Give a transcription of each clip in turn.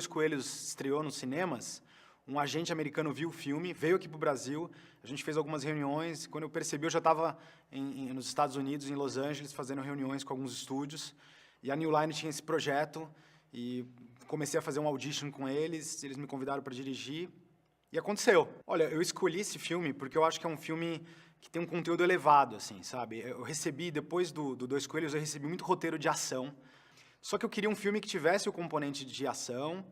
Coelhos estreou nos cinemas, um agente americano viu o filme, veio aqui para o Brasil, a gente fez algumas reuniões, quando eu percebi eu já estava nos Estados Unidos, em Los Angeles, fazendo reuniões com alguns estúdios, e a New Line tinha esse projeto, e comecei a fazer um audition com eles me convidaram para dirigir, e aconteceu. Olha, eu escolhi esse filme porque eu acho que é um filme que tem um conteúdo elevado, assim, sabe? Eu recebi, depois do Dois Coelhos, eu recebi muito roteiro de ação, só que eu queria um filme que tivesse o componente de ação,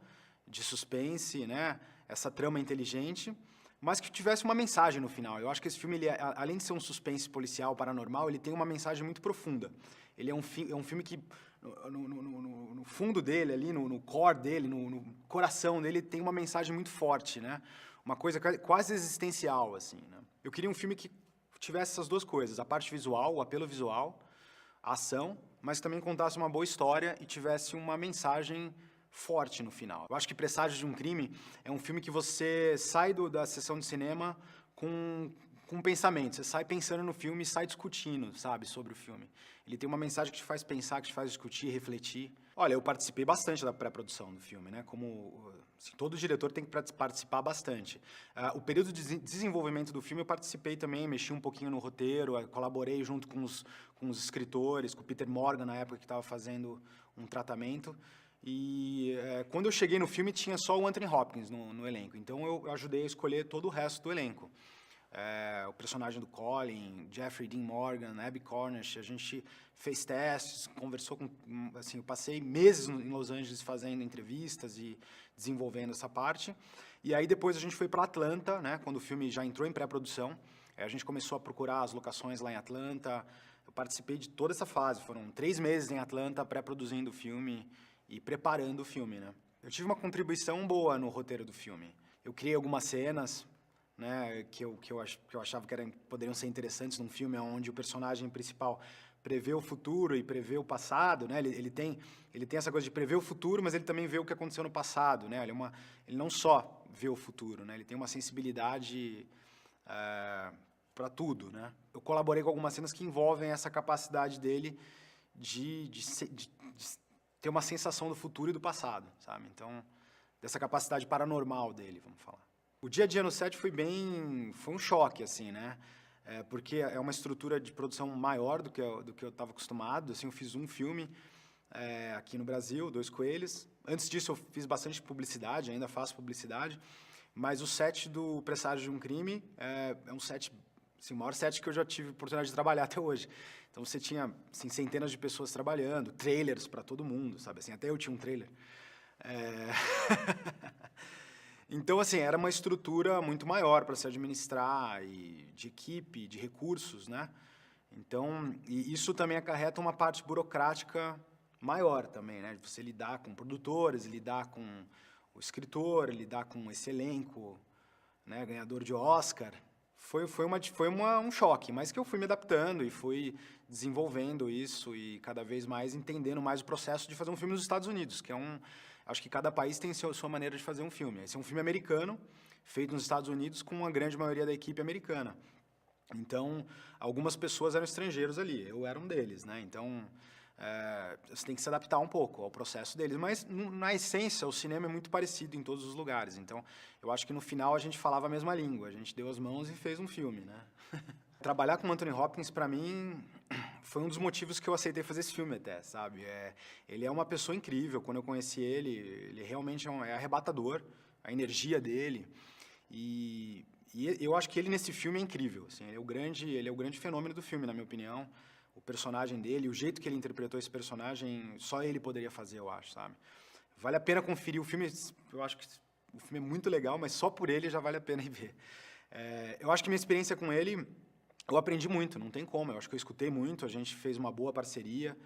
de suspense, né? Essa trama inteligente, mas que tivesse uma mensagem no final. Eu acho que esse filme, além de ser um suspense policial, paranormal, ele tem uma mensagem muito profunda. Ele é um filme que, no fundo dele, ali, no core dele, no coração dele, tem uma mensagem muito forte, né? Uma coisa quase existencial, assim, né? Eu queria um filme que tivesse essas duas coisas, a parte visual, o apelo visual, a ação, mas também contasse uma boa história e tivesse uma mensagem forte no final. Eu acho que Presságios de um Crime é um filme que você sai da sessão de cinema com um pensamento. Você sai pensando no filme e sai discutindo, sabe, sobre o filme. Ele tem uma mensagem que te faz pensar, que te faz discutir, refletir. Olha, eu participei bastante da pré-produção do filme, né? Como assim, todo diretor tem que participar bastante. O período de desenvolvimento do filme eu participei também, mexi um pouquinho no roteiro, colaborei junto com os escritores, com o Peter Morgan, na época que estava fazendo um tratamento. E quando eu cheguei no filme, tinha só o Anthony Hopkins no elenco. Então, eu ajudei a escolher todo o resto do elenco. O personagem do Colin, Jeffrey Dean Morgan, Abby Cornish, a gente fez testes, conversou com... Assim, eu passei meses em Los Angeles fazendo entrevistas e desenvolvendo essa parte. E aí, depois, a gente foi para Atlanta, né, quando o filme já entrou em pré-produção. A gente começou a procurar as locações lá em Atlanta. Eu participei de toda essa fase. Foram 3 meses em Atlanta pré-produzindo o filme e preparando o filme, né? Eu tive uma contribuição boa no roteiro do filme. Eu criei algumas cenas, né, que eu achava que poderiam ser interessantes num filme onde o personagem principal prevê o futuro e prevê o passado, né? Ele tem essa coisa de prever o futuro, mas ele também vê o que aconteceu no passado, né? Ele não só vê o futuro, né? Ele tem uma sensibilidade para tudo, né? Eu colaborei com algumas cenas que envolvem essa capacidade dele de ter uma sensação do futuro e do passado, sabe? Então, dessa capacidade paranormal dele, vamos falar. O dia a dia no set foi um choque, assim, né? Porque é uma estrutura de produção maior do que eu estava acostumado. Assim, eu fiz um filme aqui no Brasil, Dois Coelhos. Antes disso, eu fiz bastante publicidade, ainda faço publicidade. Mas o set do Presságio de um Crime é um set, assim, o maior set que eu já tive a oportunidade de trabalhar até hoje. Então, você tinha assim, centenas de pessoas trabalhando, trailers para todo mundo, sabe? Assim, até eu tinha um trailer. Então, assim, era uma estrutura muito maior para se administrar, e de equipe, de recursos, né? Então, e isso também acarreta uma parte burocrática maior também, né? De você lidar com produtores, lidar com o escritor, lidar com esse elenco, né? Ganhador de Oscar. Foi um choque, mas que eu fui me adaptando e fui desenvolvendo isso e cada vez mais entendendo mais o processo de fazer um filme nos Estados Unidos, que acho que cada país tem sua maneira de fazer um filme. Esse é um filme americano, feito nos Estados Unidos com a grande maioria da equipe americana. Então, algumas pessoas eram estrangeiros ali, eu era um deles, né? Então, você tem que se adaptar um pouco ao processo deles, mas na essência o cinema é muito parecido em todos os lugares, então eu acho que no final a gente falava a mesma língua, a gente deu as mãos e fez um filme, né? Trabalhar com o Anthony Hopkins, para mim, foi um dos motivos que eu aceitei fazer esse filme até, sabe? Ele é uma pessoa incrível, quando eu conheci ele realmente é arrebatador, a energia dele, e eu acho que ele nesse filme é incrível, assim, ele é o grande fenômeno do filme, na minha opinião. O personagem dele, o jeito que ele interpretou esse personagem, só ele poderia fazer, eu acho, sabe? Vale a pena conferir o filme, eu acho que o filme é muito legal, mas só por ele já vale a pena ir ver. Eu acho que minha experiência com ele, eu aprendi muito, não tem como, eu acho que eu escutei muito, a gente fez uma boa parceria,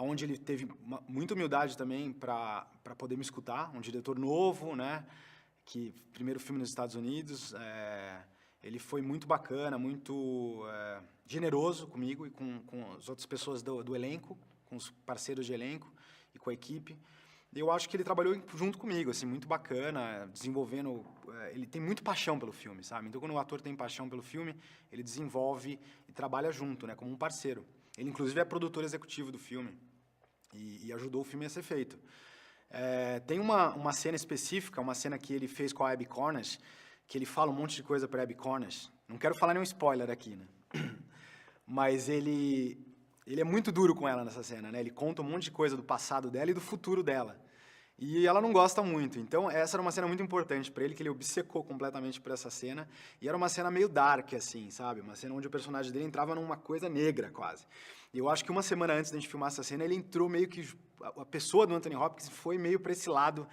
onde ele teve muita humildade também para poder me escutar, um diretor novo, né? Que primeiro filme nos Estados Unidos, ele foi muito bacana, muito generoso comigo e com as outras pessoas do elenco, com os parceiros de elenco e com a equipe. Eu acho que ele trabalhou junto comigo, assim, muito bacana, desenvolvendo... ele tem muito paixão pelo filme, sabe? Então, quando o ator tem paixão pelo filme, ele desenvolve e trabalha junto, né, como um parceiro. Ele, inclusive, é produtor executivo do filme e ajudou o filme a ser feito. Tem uma cena específica, uma cena que ele fez com a Abby Cornish, que ele fala um monte de coisa para Abby Cornish. Não quero falar nenhum spoiler aqui, né? Mas ele é muito duro com ela nessa cena, né? Ele conta um monte de coisa do passado dela e do futuro dela. E ela não gosta muito. Então, essa era uma cena muito importante para ele, que ele obcecou completamente por essa cena. E era uma cena meio dark, assim, sabe? Uma cena onde o personagem dele entrava numa coisa negra, quase. E eu acho que uma semana antes da gente filmar essa cena, ele entrou meio que... A pessoa do Anthony Hopkins foi meio para esse lado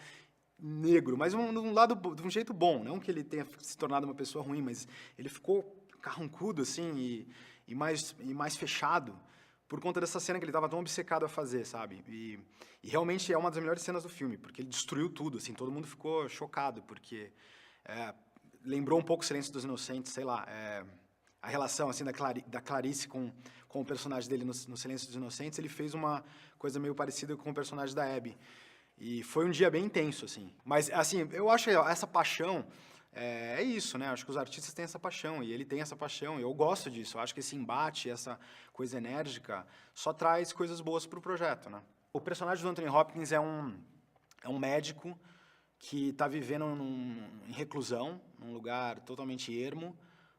negro, mas de um jeito bom. Não que ele tenha se tornado uma pessoa ruim, mas ele ficou carrancudo, assim, e mais fechado, por conta dessa cena que ele estava tão obcecado a fazer, sabe? E realmente é uma das melhores cenas do filme, porque ele destruiu tudo, assim, todo mundo ficou chocado, porque lembrou um pouco o Silêncio dos Inocentes, sei lá, a relação, assim, da Clarice com o personagem dele no Silêncio dos Inocentes. Ele fez uma coisa meio parecida com o personagem da Abby. E foi um dia bem intenso, assim. Mas, assim, eu acho que essa paixão... É isso, né? Acho que os artistas têm essa paixão, e ele tem essa paixão, e eu gosto disso. Eu acho que esse embate, essa coisa enérgica, só traz coisas boas para o projeto, né? O personagem do Anthony Hopkins é um médico que está vivendo em reclusão, num lugar totalmente ermo,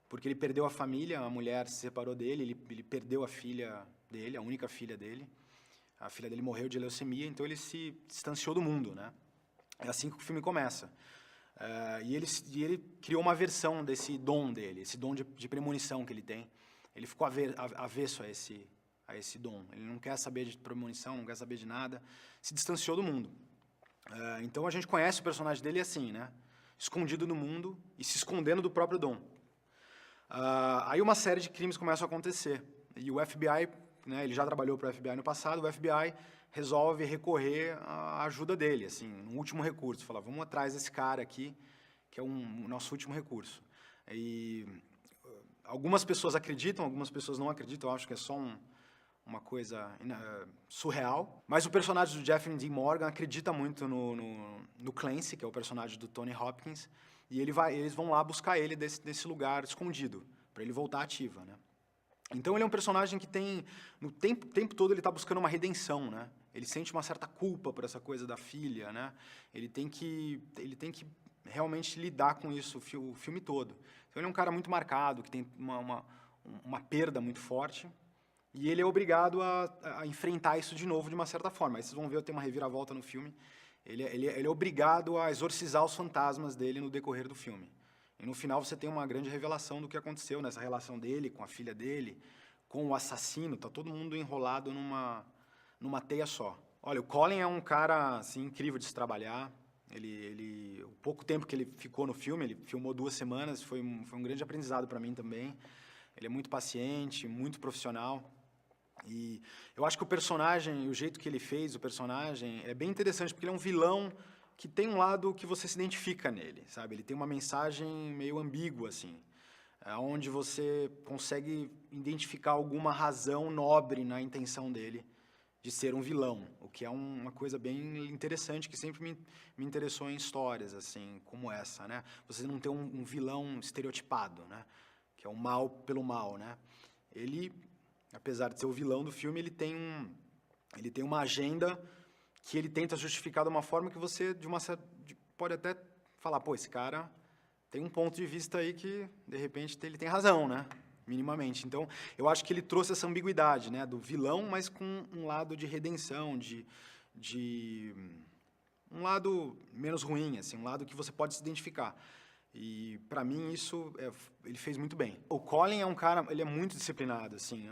porque ele perdeu a família, a mulher se separou dele, ele perdeu a filha dele, a única filha dele. A filha dele morreu de leucemia, então ele se distanciou do mundo, né? É assim que o filme começa. E ele criou uma versão desse dom dele, esse dom de premonição que ele tem. Ele ficou avesso a esse dom. Ele não quer saber de premonição, não quer saber de nada. Se distanciou do mundo. Então a gente conhece o personagem dele assim, né? Escondido no mundo e se escondendo do próprio dom. Aí uma série de crimes começam a acontecer. E o FBI, né, ele já trabalhou para o FBI no passado, o FBI resolve recorrer à ajuda dele, assim, um último recurso. Falar, vamos atrás desse cara aqui, que é o nosso último recurso. E algumas pessoas acreditam, algumas pessoas não acreditam. Eu acho que é só uma coisa surreal. Mas o personagem do Jeffrey Dean Morgan acredita muito no Clancy, que é o personagem do Tony Hopkins, e eles vão lá buscar ele desse lugar escondido, para ele voltar ativa, né? Então ele é um personagem que tem, no tempo todo ele está buscando uma redenção, né? Ele sente uma certa culpa por essa coisa da filha, né? Ele tem que realmente lidar com isso o filme todo. Então ele é um cara muito marcado, que tem uma perda muito forte, e ele é obrigado a enfrentar isso de novo de uma certa forma. Aí vocês vão ver, tem uma reviravolta no filme. Ele é obrigado a exorcizar os fantasmas dele no decorrer do filme. E no final você tem uma grande revelação do que aconteceu nessa relação dele, com a filha dele, com o assassino. Tá todo mundo enrolado numa teia só. Olha, o Colin é um cara assim, incrível de se trabalhar. O pouco tempo que ele ficou no filme, ele filmou 2 semanas, foi um grande aprendizado para mim também. Ele é muito paciente, muito profissional. E eu acho que o personagem, o jeito que ele fez o personagem, é bem interessante, porque ele é um vilão que tem um lado que você se identifica nele, sabe? Ele tem uma mensagem meio ambígua, assim, onde você consegue identificar alguma razão nobre na intenção dele de ser um vilão, o que é uma coisa bem interessante, que sempre me interessou em histórias, assim, como essa, né? Você não ter um vilão estereotipado, né? Que é o mal pelo mal, né? Ele, apesar de ser o vilão do filme, ele tem uma agenda que ele tenta justificar de uma forma que você, pode até falar, pô, esse cara tem um ponto de vista aí que, de repente, ele tem razão, né? Minimamente. Então, eu acho que ele trouxe essa ambiguidade, né? Do vilão, mas com um lado de redenção, um lado menos ruim, assim, um lado que você pode se identificar. E, para mim, isso ele fez muito bem. O Colin é um cara, ele é muito disciplinado, assim,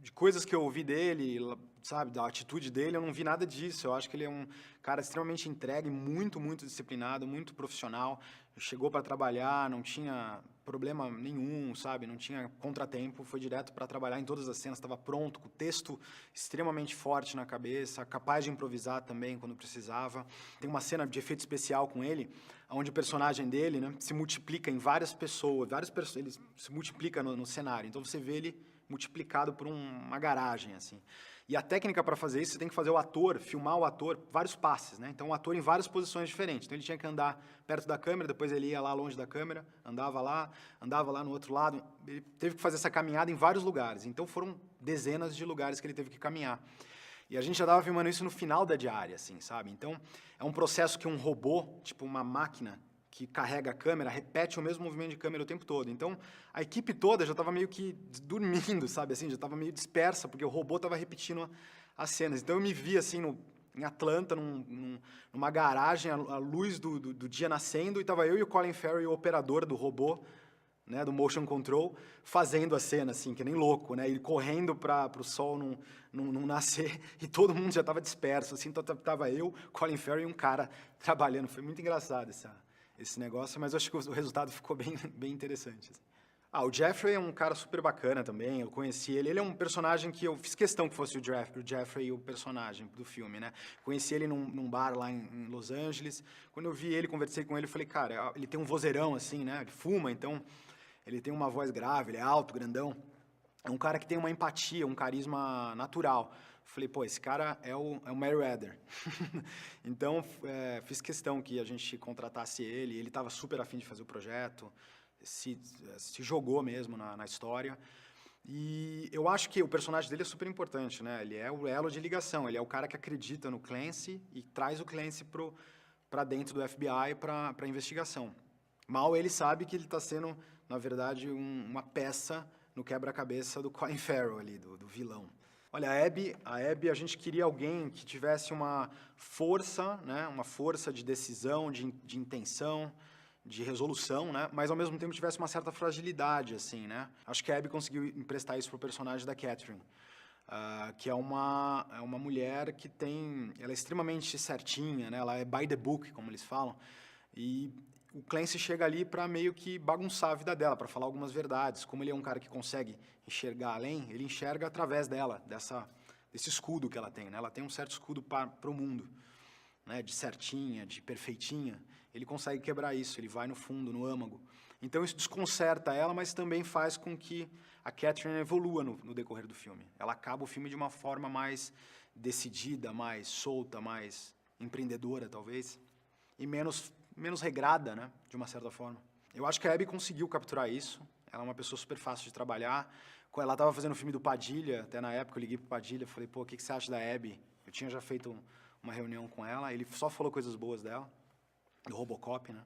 de coisas que eu ouvi dele, sabe, da atitude dele, eu não vi nada disso. Eu acho que ele é um cara extremamente entregue, muito, muito disciplinado, muito profissional. Chegou para trabalhar, não tinha problema nenhum, sabe, não tinha contratempo, foi direto para trabalhar em todas as cenas, estava pronto, com o texto extremamente forte na cabeça, capaz de improvisar também quando precisava. Tem uma cena de efeito especial com ele, onde o personagem dele, né, se multiplica em várias pessoas, ele se multiplica no cenário, então você vê ele multiplicado por uma garagem, assim. E a técnica para fazer isso, você tem que fazer o ator, filmar o ator, vários passes, né? Então, o ator em várias posições diferentes. Então, ele tinha que andar perto da câmera, depois ele ia lá longe da câmera, andava lá no outro lado. Ele teve que fazer essa caminhada em vários lugares. Então, foram dezenas de lugares que ele teve que caminhar. E a gente já estava filmando isso no final da diária, assim, sabe? Então, é um processo que um robô, tipo uma máquina que carrega a câmera, repete o mesmo movimento de câmera o tempo todo. Então, a equipe toda já estava meio que dormindo, sabe? Assim, já estava meio dispersa, porque o robô estava repetindo as cenas. Então, eu me vi, assim, em Atlanta, numa garagem, a luz do dia nascendo, e estava eu e o Colin Farrell, o operador do robô, né, do motion control, fazendo a cena, assim, que nem louco, né? Ele correndo para o sol não nascer, e todo mundo já estava disperso, assim, então tava eu, Colin Farrell e um cara trabalhando. Foi muito engraçado esse negócio, mas eu acho que o resultado ficou bem interessante. Assim. O Jeffrey é um cara super bacana também, eu conheci ele. Ele é um personagem que eu fiz questão que fosse o Jeffrey o personagem do filme, né? Conheci ele num bar lá em Los Angeles. Quando eu vi ele, conversei com ele, eu falei, cara, ele tem um vozeirão, assim, né? Ele fuma, então ele tem uma voz grave, ele é alto, grandão. É um cara que tem uma empatia, um carisma natural. Falei, pô, esse cara é o Merriweather. Então, fiz questão que a gente contratasse ele. Ele estava super afim de fazer o projeto, se jogou mesmo na história. E eu acho que o personagem dele é super importante, né? Ele é o elo de ligação, ele é o cara que acredita no Clancy e traz o Clancy para dentro do FBI para a investigação. Mal ele sabe que ele está sendo, na verdade, uma peça no quebra-cabeça do Colin Farrell ali, do vilão. Olha, a Abby, a gente queria alguém que tivesse uma força, né, uma força de decisão, de intenção, de resolução, né, mas ao mesmo tempo tivesse uma certa fragilidade, assim, né. Acho que a Abby conseguiu emprestar isso pro personagem da Catherine, que é uma mulher que ela é extremamente certinha, né, ela é by the book, como eles falam, e o Clancy chega ali para meio que bagunçar a vida dela, para falar algumas verdades. Como ele é um cara que consegue enxergar além, ele enxerga através dela, desse escudo que ela tem. Né? Ela tem um certo escudo para o mundo, né? De certinha, de perfeitinha. Ele consegue quebrar isso, ele vai no fundo, no âmago. Então isso desconcerta ela, mas também faz com que a Catherine evolua no decorrer do filme. Ela acaba o filme de uma forma mais decidida, mais solta, mais empreendedora, talvez, e menos regrada, né, de uma certa forma. Eu acho que a Abby conseguiu capturar isso. Ela é uma pessoa super fácil de trabalhar. Quando ela estava fazendo o filme do Padilha, até na época eu liguei pro Padilha, falei, pô, o que você acha da Abby? Eu tinha já feito uma reunião com ela, ele só falou coisas boas dela, do Robocop, né?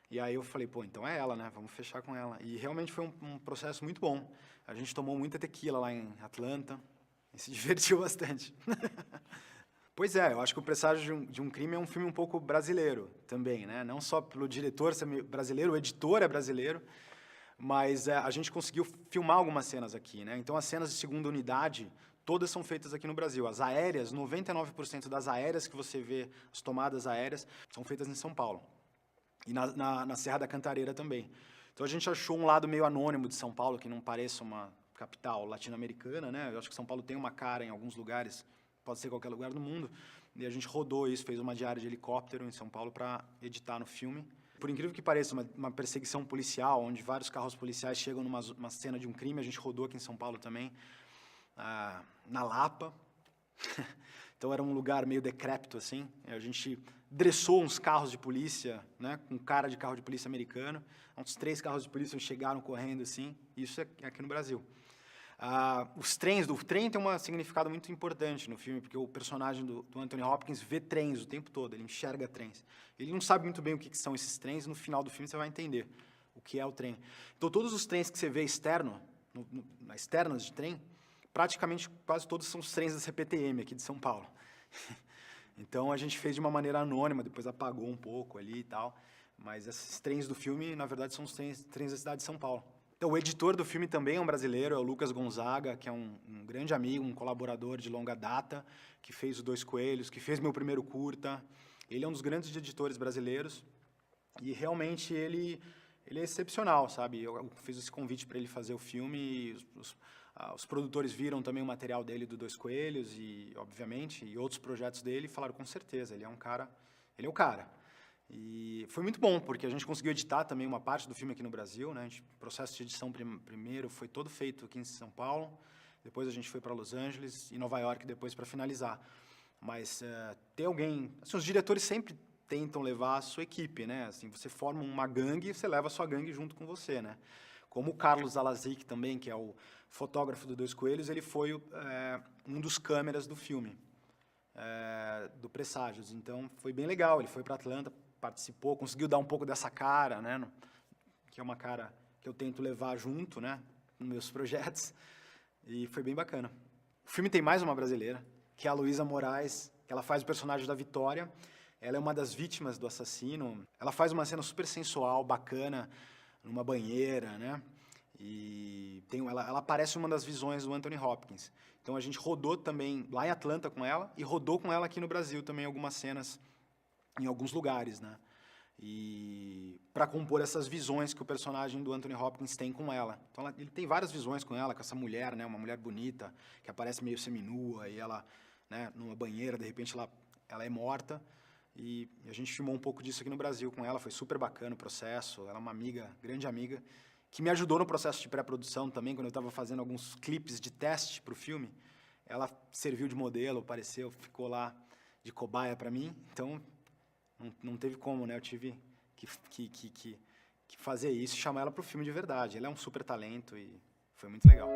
E aí eu falei, pô, então é ela, né? Vamos fechar com ela. E realmente foi um processo muito bom. A gente tomou muita tequila lá em Atlanta e se divertiu bastante. Pois é, eu acho que O Presságio de um Crime é um filme um pouco brasileiro também, né? Não só pelo diretor ser brasileiro, o editor é brasileiro, mas a gente conseguiu filmar algumas cenas aqui, né? Então, as cenas de segunda unidade, todas são feitas aqui no Brasil. As aéreas, 99% das aéreas que você vê, as tomadas aéreas, são feitas em São Paulo. E na Serra da Cantareira também. Então, a gente achou um lado meio anônimo de São Paulo, que não pareça uma capital latino-americana, né? Eu acho que São Paulo tem uma cara em alguns lugares, pode ser qualquer lugar do mundo, e a gente rodou isso, fez uma diária de helicóptero em São Paulo para editar no filme. Por incrível que pareça, uma perseguição policial, onde vários carros policiais chegam numa cena de um crime, a gente rodou aqui em São Paulo também, na Lapa. Então era um lugar meio decrépito, assim, a gente dressou uns carros de polícia, né, com cara de carro de polícia americano, uns 3 carros de polícia chegaram correndo, assim, isso é aqui no Brasil. O trem tem um significado muito importante no filme, porque o personagem do Anthony Hopkins vê trens o tempo todo, ele enxerga trens. Ele não sabe muito bem o que são esses trens, no final do filme você vai entender o que é o trem. Então, todos os trens que você vê nas externas de trem, praticamente quase todos são os trens da CPTM aqui de São Paulo. Então, a gente fez de uma maneira anônima, depois apagou um pouco ali e tal, mas esses trens do filme, na verdade, são os trens da cidade de São Paulo. Então, o editor do filme também é um brasileiro, é o Lucas Gonzaga, que é um grande amigo, um colaborador de longa data, que fez o Dois Coelhos, que fez meu primeiro curta. Ele é um dos grandes editores brasileiros e realmente ele é excepcional, sabe? Eu fiz esse convite para ele fazer o filme e os produtores viram também o material dele do Dois Coelhos e, obviamente, e outros projetos dele e falaram, com certeza, ele é o cara. E foi muito bom, porque a gente conseguiu editar também uma parte do filme aqui no Brasil, né? O processo de edição primeiro foi todo feito aqui em São Paulo, depois a gente foi para Los Angeles e Nova York depois para finalizar. Mas ter alguém... Assim, os diretores sempre tentam levar a sua equipe, né? Assim, você forma uma gangue e você leva a sua gangue junto com você, né? Como o Carlos Alazik também, que é o fotógrafo do Dois Coelhos, ele foi um dos câmeras do filme. do Presságios. Então, foi bem legal. Ele foi para Atlanta, participou, conseguiu dar um pouco dessa cara, né? Que é uma cara que eu tento levar junto, né? Nos meus projetos. E foi bem bacana. O filme tem mais uma brasileira, que é a Luísa Moraes, que ela faz o personagem da Vitória. Ela é uma das vítimas do assassino. Ela faz uma cena super sensual, bacana, numa banheira, né? E ela parece uma das visões do Anthony Hopkins. Então, a gente rodou também lá em Atlanta com ela e rodou com ela aqui no Brasil também algumas cenas em alguns lugares, né? E para compor essas visões que o personagem do Anthony Hopkins tem com ela. Então, ele tem várias visões com ela, com essa mulher, né? Uma mulher bonita, que aparece meio seminua e ela, né, numa banheira, de repente ela é morta. E a gente filmou um pouco disso aqui no Brasil com ela, foi super bacana o processo. Ela é uma amiga, grande amiga, que me ajudou no processo de pré-produção também, quando eu estava fazendo alguns clipes de teste para o filme. Ela serviu de modelo, apareceu, ficou lá de cobaia para mim. Então, não teve como, né? Eu tive que fazer isso e chamar ela para o filme de verdade. Ela é um super talento e foi muito legal.